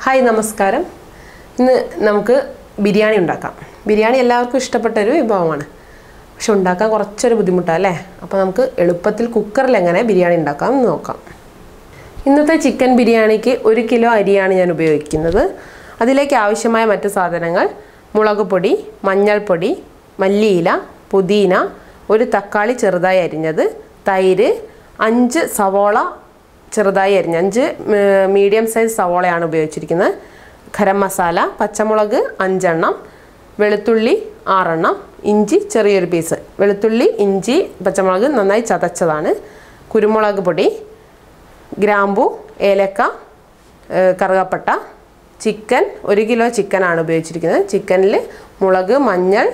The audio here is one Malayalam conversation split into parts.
ഹായ് നമസ്കാരം. ഇന്ന് നമുക്ക് ബിരിയാണി ഉണ്ടാക്കാം. ബിരിയാണി എല്ലാവർക്കും ഇഷ്ടപ്പെട്ട ഒരു വിഭവമാണ്. പക്ഷെ ഉണ്ടാക്കാൻ കുറച്ചൊരു ബുദ്ധിമുട്ടാണ് അല്ലേ? അപ്പോൾ നമുക്ക് എളുപ്പത്തിൽ കുക്കറിൽ എങ്ങനെ ബിരിയാണി ഉണ്ടാക്കാം എന്ന് നോക്കാം. ഇന്നത്തെ ചിക്കൻ ബിരിയാണിക്ക് 1 കിലോ അരിയാണ് ഞാൻ ഉപയോഗിക്കുന്നത്. അതിലേക്ക് ആവശ്യമായ മറ്റ് സാധനങ്ങൾ: മുളക് പൊടി, മഞ്ഞൾപ്പൊടി, മല്ലിയില, പുതിന, ഒരു തക്കാളി ചെറുതായി അരിഞ്ഞത്, തൈര്, 5 സവോള ചെറുതായി അരിഞ്ഞ 5 മീഡിയം സൈസ് സവോളയാണ് ഉപയോഗിച്ചിരിക്കുന്നത്, ഗരം മസാല, പച്ചമുളക് 5 എണ്ണം, വെളുത്തുള്ളി 6 എണ്ണം, ഇഞ്ചി ചെറിയൊരു പീസ്, വെളുത്തുള്ളി ഇഞ്ചി പച്ചമുളക് നന്നായി ചതച്ചതാണ്, കുരുമുളക് പൊടി, ഗ്രാമ്പു, ഏലക്ക, കറുകപ്പട്ട, ചിക്കൻ 1 കിലോ ചിക്കനാണ് ഉപയോഗിച്ചിരിക്കുന്നത്. ചിക്കനിൽ മുളക്, മഞ്ഞൾ,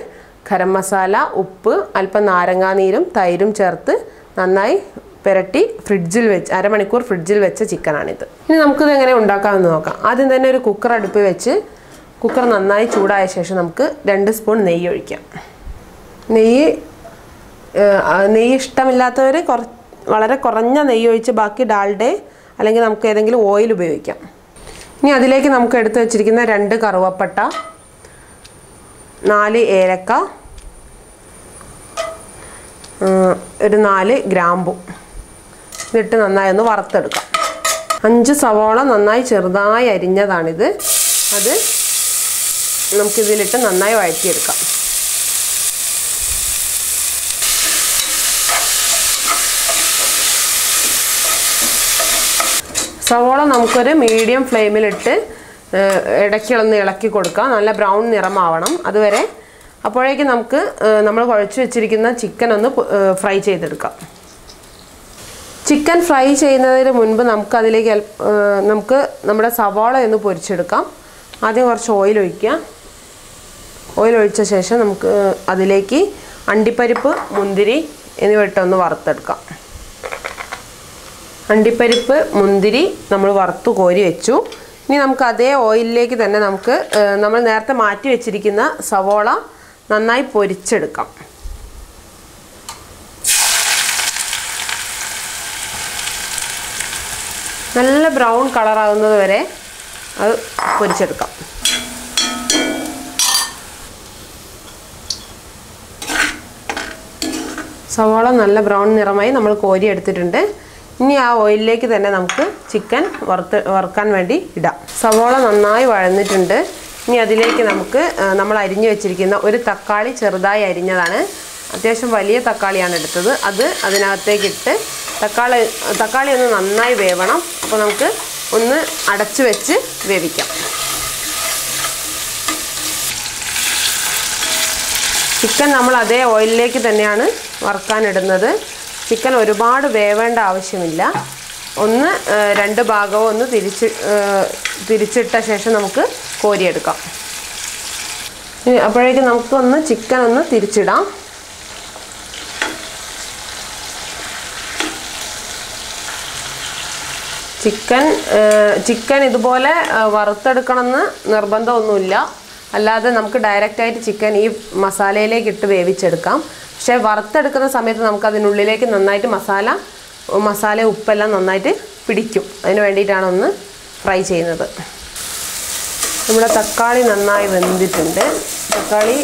ഗരം മസാല, ഉപ്പ്, അല്പം നാരങ്ങാനീരും തൈരും ചേർത്ത് നന്നായി പുരട്ടി ഫ്രിഡ്ജിൽ വെച്ച് അരമണിക്കൂർ ഫ്രിഡ്ജിൽ വെച്ച ചിക്കനാണിത്. ഇനി നമുക്കിത് എങ്ങനെ ഉണ്ടാക്കാമെന്ന് നോക്കാം. ആദ്യം തന്നെ ഒരു കുക്കർ അടുപ്പ് വെച്ച് കുക്കർ നന്നായി ചൂടായ ശേഷം നമുക്ക് 2 സ്പൂൺ നെയ്യ് ഒഴിക്കാം. നെയ്യ് ഇഷ്ടമില്ലാത്തവർ വളരെ കുറഞ്ഞ നെയ്യ് ഒഴിച്ച് ബാക്കി ഡാൽഡേ അല്ലെങ്കിൽ നമുക്ക് ഏതെങ്കിലും ഓയിൽ ഉപയോഗിക്കാം. ഇനി അതിലേക്ക് നമുക്ക് എടുത്ത് വെച്ചിരിക്കുന്ന 2 കറുവപ്പട്ട, 4 ഏലക്ക, ഒരു 4 ഗ്രാമ്പു ഇതിട്ട് നന്നായി ഒന്ന് വറുത്തെടുക്കാം. 5 സവോള നന്നായി ചെറുതായി അരിഞ്ഞതാണിത്. അത് നമുക്കിതിലിട്ട് നന്നായി വഴറ്റിയെടുക്കാം. സവോള നമുക്കൊരു മീഡിയം ഫ്ലെയിമിലിട്ട് ഇടയ്ക്കൊന്ന് ഇളക്കി കൊടുക്കാം. നല്ല ബ്രൗൺ നിറമാവണം അതുവരെ. അപ്പോഴേക്കും നമുക്ക് നമ്മൾ കുഴച്ച് വെച്ചിരിക്കുന്ന ചിക്കൻ ഒന്ന് ഫ്രൈ ചെയ്തെടുക്കാം. ചിക്കൻ ഫ്രൈ ചെയ്യുന്നതിന് മുൻപ് നമുക്കതിലേക്ക് നമ്മുടെ സവാള ഒന്ന് പൊരിച്ചെടുക്കാം. ആദ്യം കുറച്ച് ഓയിൽ ഒഴിക്കുക. ഓയിൽ ഒഴിച്ച ശേഷം നമുക്ക് അതിലേക്ക് അണ്ടിപ്പരിപ്പ്, മുന്തിരി എന്നിവ ഇട്ടൊന്ന് വറുത്തെടുക്കാം. അണ്ടിപ്പരിപ്പ്, മുന്തിരി നമ്മൾ വറുത്ത് കോരി വെച്ചു. ഇനി നമുക്ക് അതേ ഓയിലിലേക്ക് തന്നെ നമ്മൾ നേരത്തെ മാറ്റി വെച്ചിരിക്കുന്ന സവോള നന്നായി പൊരിച്ചെടുക്കാം. നല്ല ബ്രൗൺ കളറാകുന്നത് വരെ അത് പൊരിച്ചെടുക്കാം. സവാള നല്ല ബ്രൗൺ നിറമായി നമ്മൾ കോരി എടുത്തിട്ടുണ്ട്. ഇനി ആ ഓയിലിലേക്ക് തന്നെ നമുക്ക് ചിക്കൻ വറുക്കാൻ വേണ്ടി ഇടാം. സവാള നന്നായി വഴന്നിട്ടുണ്ട്. ഇനി അതിലേക്ക് നമ്മൾ അരിഞ്ഞു വെച്ചിരിക്കുന്ന ഒരു തക്കാളി ചെറുതായി അരിഞ്ഞതാണ്. അത്യാവശ്യം വലിയ തക്കാളിയാണ് എടുത്തത്. അത് അതിനകത്തേക്കിട്ട് തക്കാളി ഒന്ന് നന്നായി വേവണം. അപ്പോൾ നമുക്ക് ഒന്ന് അടച്ചു വെച്ച് വേവിക്കാം. ചിക്കൻ നമ്മൾ അതേ ഓയിലിലേക്ക് തന്നെയാണ് വറുക്കാനിടുന്നത്. ചിക്കൻ ഒരുപാട് വേവേണ്ട ആവശ്യമില്ല. 2 ഭാഗവും ഒന്ന് തിരിച്ചിട്ട ശേഷം നമുക്ക് കോരിയെടുക്കാം. അപ്പോഴേക്കും നമുക്കൊന്ന് ചിക്കൻ ഒന്ന് തിരിച്ചിടാം. ചിക്കൻ ഇതുപോലെ വറുത്തെടുക്കണമെന്ന് നിർബന്ധമൊന്നുമില്ല. അല്ലാതെ നമുക്ക് ഡയറക്റ്റായിട്ട് ചിക്കൻ ഈ മസാലയിലേക്ക് ഇട്ട് വേവിച്ചെടുക്കാം. പക്ഷേ വറുത്തെടുക്കുന്ന സമയത്ത് നമുക്ക് അതിനുള്ളിലേക്ക് നന്നായിട്ട് മസാല ഉപ്പെല്ലാം നന്നായിട്ട് പിടിക്കും. അതിന് വേണ്ടിയിട്ടാണ് ഒന്ന് ഫ്രൈ ചെയ്യുന്നത്. നമ്മുടെ തക്കാളി നന്നായി വെന്തിട്ടുണ്ട്. തക്കാളി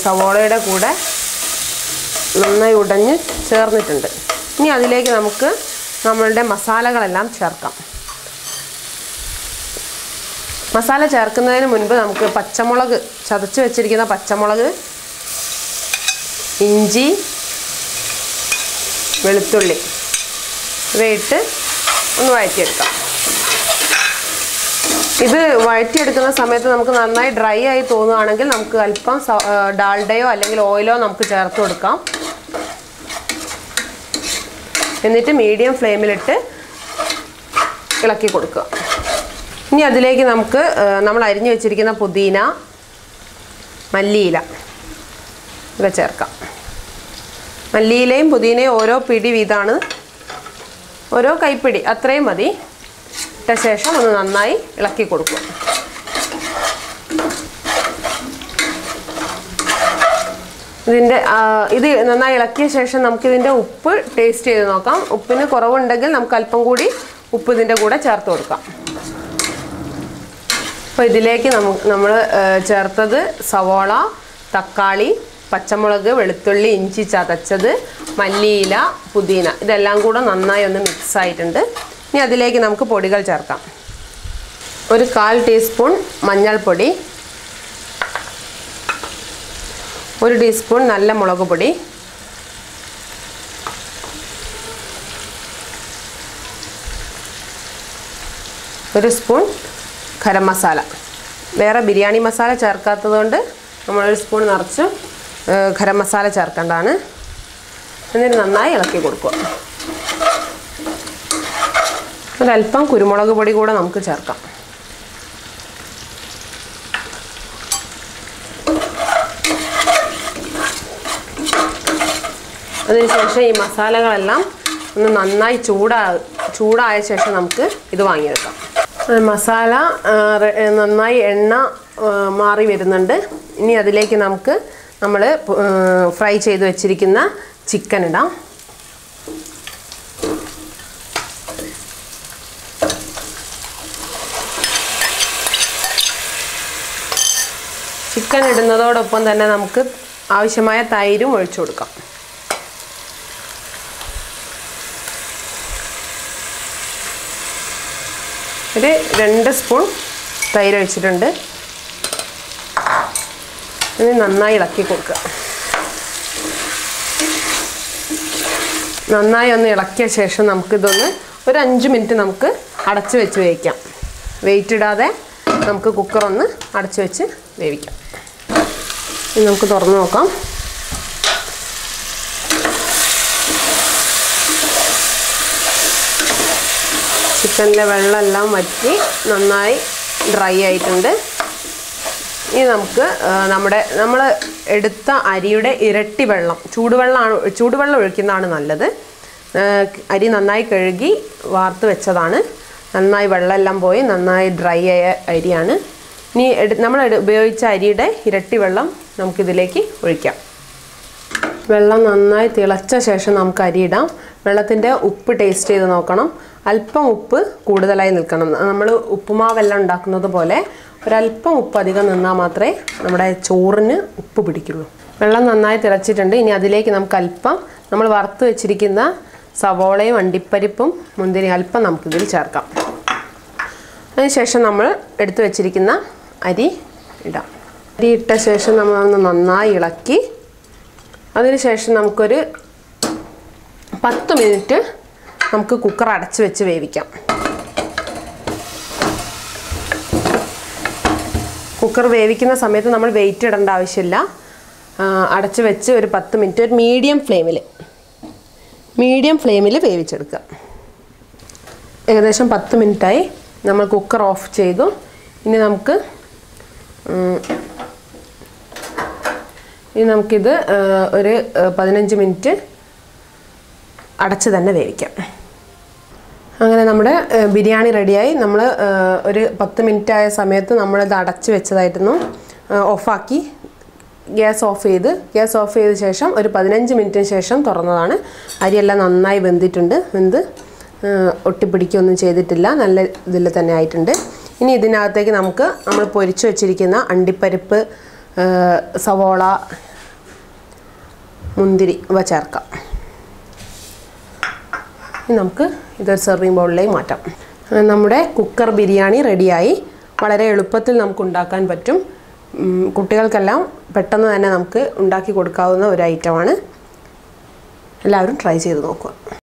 സവോളയുടെ കൂടെ നന്നായി ഉടഞ്ഞ് ചേർന്നിട്ടുണ്ട്. ഇനി അതിലേക്ക് നമുക്ക് നമ്മളുടെ മസാലകളെല്ലാം ചേർക്കാം. മസാല ചേർക്കുന്നതിന് മുൻപ് നമുക്ക് പച്ചമുളക്, ചതച്ച് വെച്ചിരിക്കുന്ന പച്ചമുളക്, ഇഞ്ചി, വെളുത്തുള്ളി ഇവയിട്ട് ഒന്ന് വഴറ്റിയെടുക്കാം. ഇത് വഴറ്റിയെടുക്കുന്ന സമയത്ത് നമുക്ക് നന്നായി ഡ്രൈ ആയി തോന്നുകയാണെങ്കിൽ നമുക്ക് അല്പം ഡാൽഡയോ അല്ലെങ്കിൽ ഓയിലോ നമുക്ക് ചേർത്ത് കൊടുക്കാം. എന്നിട്ട് മീഡിയം ഫ്ലെയിമിലിട്ട് ഇളക്കി കൊടുക്കുക. ഇനി അതിലേക്ക് നമ്മൾ അരിഞ്ഞു വെച്ചിരിക്കുന്ന പുതിന, മല്ലിയില ഇവ ചേർക്കാം. മല്ലിയിലയും പുതിനയും ഓരോ പിടി വീതമാണ്, ഓരോ കൈപ്പിടി അത്രയും മതി. ഇട്ട ശേഷം ഒന്ന് നന്നായി ഇളക്കി കൊടുക്കുക. ഇത് നന്നായി ഇളക്കിയ ശേഷം നമുക്കിതിൻ്റെ ഉപ്പ് ടേസ്റ്റ് ചെയ്ത് നോക്കാം. ഉപ്പിന് കുറവുണ്ടെങ്കിൽ നമുക്ക് അല്പം കൂടി ഉപ്പ് ഇതിൻ്റെ കൂടെ ചേർത്ത് കൊടുക്കാം. അപ്പോൾ ഇതിലേക്ക് നമ്മൾ ചേർത്തത് സവോള, തക്കാളി, പച്ചമുളക്, വെളുത്തുള്ളി, ഇഞ്ചി ചതച്ചത്, മല്ലിയില, പുതിന ഇതെല്ലാം കൂടെ നന്നായി ഒന്ന് മിക്സ് ആയിട്ടുണ്ട്. ഇനി അതിലേക്ക് നമുക്ക് പൊടികൾ ചേർക്കാം. ഒരു 1/4 ടീസ്പൂൺ മഞ്ഞൾപ്പൊടി, 1 ടീസ്പൂൺ നല്ല മുളക് പൊടി, 1 സ്പൂൺ ഗരം മസാല. വേറെ ബിരിയാണി മസാല ചേർക്കാത്തതുകൊണ്ട് നമ്മൾ 1 സ്പൂൺ നിറച്ച് ഗരം മസാല ചേർക്കേണ്ടതാണ്. എന്നിട്ട് നന്നായി ഇളക്കി കൊടുക്കുക. ഒരല്പം കുരുമുളക് പൊടി കൂടെ നമുക്ക് ചേർക്കാം. അതിനുശേഷം ഈ മസാലകളെല്ലാം ഒന്ന് നന്നായി ചൂടായ ശേഷം നമുക്ക് ഇത് വാങ്ങിയെടുക്കാം. മസാല നന്നായി എണ്ണ മാറി വരുന്നുണ്ട്. ഇനി അതിലേക്ക് നമ്മൾ ഫ്രൈ ചെയ്ത് വെച്ചിരിക്കുന്ന ചിക്കൻ ഇടാം. ചിക്കൻ ഇടുന്നതോടൊപ്പം തന്നെ നമുക്ക് ആവശ്യമായ തൈരും ഒഴിച്ചു കൊടുക്കാം. ഒരു 2 സ്പൂൺ തൈര് ഒഴിച്ചിട്ടുണ്ട്. ഇനി നന്നായി ഇളക്കി കൊടുക്കുക. നന്നായി ഒന്ന് ഇളക്കിയ ശേഷം നമുക്കിതൊന്ന് ഒരു 5 മിനിറ്റ് നമുക്ക് അടച്ച് വെച്ച് വേവിക്കാം. വെയിറ്റ് ഇടാതെ നമുക്ക് കുക്കറൊന്ന് അടച്ച് വെച്ച് വേവിക്കാം. ഇനി നമുക്ക് തുറന്ന് നോക്കാം. ചിക്കനിലെ വെള്ളമെല്ലാം വറ്റി നന്നായി ഡ്രൈ ആയിട്ടുണ്ട്. ഇനി നമുക്ക് നമ്മൾ എടുത്ത അരിയുടെ ഇരട്ടി വെള്ളം, ചൂടുവെള്ളം ഒഴിക്കുന്നതാണ് നല്ലത്. അരി നന്നായി കഴുകി വാർത്ത് വെച്ചതാണ്. നന്നായി വെള്ളമെല്ലാം പോയി നന്നായി ഡ്രൈ ആയ അരിയാണ്. ഇനി നമ്മൾ ഉപയോഗിച്ച അരിയുടെ ഇരട്ടി വെള്ളം നമുക്കിതിലേക്ക് ഒഴിക്കാം. വെള്ളം നന്നായി തിളച്ച ശേഷം നമുക്ക് അരി ഇടാം. വെള്ളത്തിൻ്റെ ഉപ്പ് ടേസ്റ്റ് ചെയ്ത് നോക്കണം. അല്പം ഉപ്പ് കൂടുതലായി നിൽക്കണം. നമ്മൾ ഉപ്പുമാവെല്ലാം ഉണ്ടാക്കുന്നത് പോലെ ഒരല്പം ഉപ്പ് അധികം നിന്നാൽ മാത്രമേ നമ്മുടെ ചോറിന് ഉപ്പ് പിടിക്കുള്ളൂ. വെള്ളം നന്നായി തിളച്ചിട്ടുണ്ട്. ഇനി അതിലേക്ക് നമുക്ക് അല്പം നമ്മൾ വറുത്ത് വെച്ചിരിക്കുന്ന സവോളയും അണ്ടിപ്പരിപ്പും മുന്തിരി അല്പം നമുക്കിതിൽ ചേർക്കാം. അതിനുശേഷം നമ്മൾ എടുത്തു വെച്ചിരിക്കുന്ന അരി ഇടാം. അരി ഇട്ട ശേഷം നമ്മളൊന്ന് നന്നായി ഇളക്കി അതിനുശേഷം നമുക്കൊരു 10 മിനിറ്റ് നമുക്ക് കുക്കർ അടച്ച് വെച്ച് വേവിക്കാം. കുക്കർ വേവിക്കുന്ന സമയത്ത് നമ്മൾ വെയിറ്റ് ഇടേണ്ട ആവശ്യമില്ല. അടച്ച് വെച്ച് ഒരു 10 മിനിറ്റ് ഒരു മീഡിയം ഫ്ലെയിമിൽ വേവിച്ചെടുക്കുക. ഏകദേശം 10 മിനിറ്റായി. നമ്മൾ കുക്കർ ഓഫ് ചെയ്തു. ഇനി നമുക്കിത് ഒരു 15 മിനിറ്റ് അടച്ച് തന്നെ വേവിക്കാം. അങ്ങനെ നമ്മുടെ ബിരിയാണി റെഡിയായി. നമ്മൾ ഒരു 10 മിനിറ്റ് ആയ സമയത്ത് നമ്മളിത് അടച്ച് വെച്ചതായിരുന്നു. ഓഫാക്കി ഗ്യാസ് ഓഫ് ചെയ്ത ശേഷം ഒരു 15 മിനിറ്റിന് ശേഷം തുറന്നതാണ്. അരിയെല്ലാം നന്നായി വെന്തിട്ടുണ്ട്. വെന്ത് ഒട്ടിപ്പിടിക്കുകയൊന്നും ചെയ്തിട്ടില്ല. നല്ല ഇതിൽ തന്നെ ആയിട്ടുണ്ട്. ഇനി ഇതിനകത്തേക്ക് നമ്മൾ പൊരിച്ചു വെച്ചിരിക്കുന്ന അണ്ടിപ്പരിപ്പ്, സവോള, മുന്തിരി ഇവ ചേർക്കാം. ഇനി നമുക്ക് ഇതൊരു സെർവിങ് ബൗളിലേക്ക് മാറ്റാം. നമ്മുടെ കുക്കർ ബിരിയാണി റെഡിയായി. വളരെ എളുപ്പത്തിൽ നമുക്ക് ഉണ്ടാക്കാൻ പറ്റും. കുട്ടികൾക്കെല്ലാം പെട്ടെന്ന് തന്നെ നമുക്ക് ഉണ്ടാക്കി കൊടുക്കാവുന്ന ഒരു ഐറ്റമാണ്. എല്ലാവരും ട്രൈ ചെയ്ത് നോക്കുക.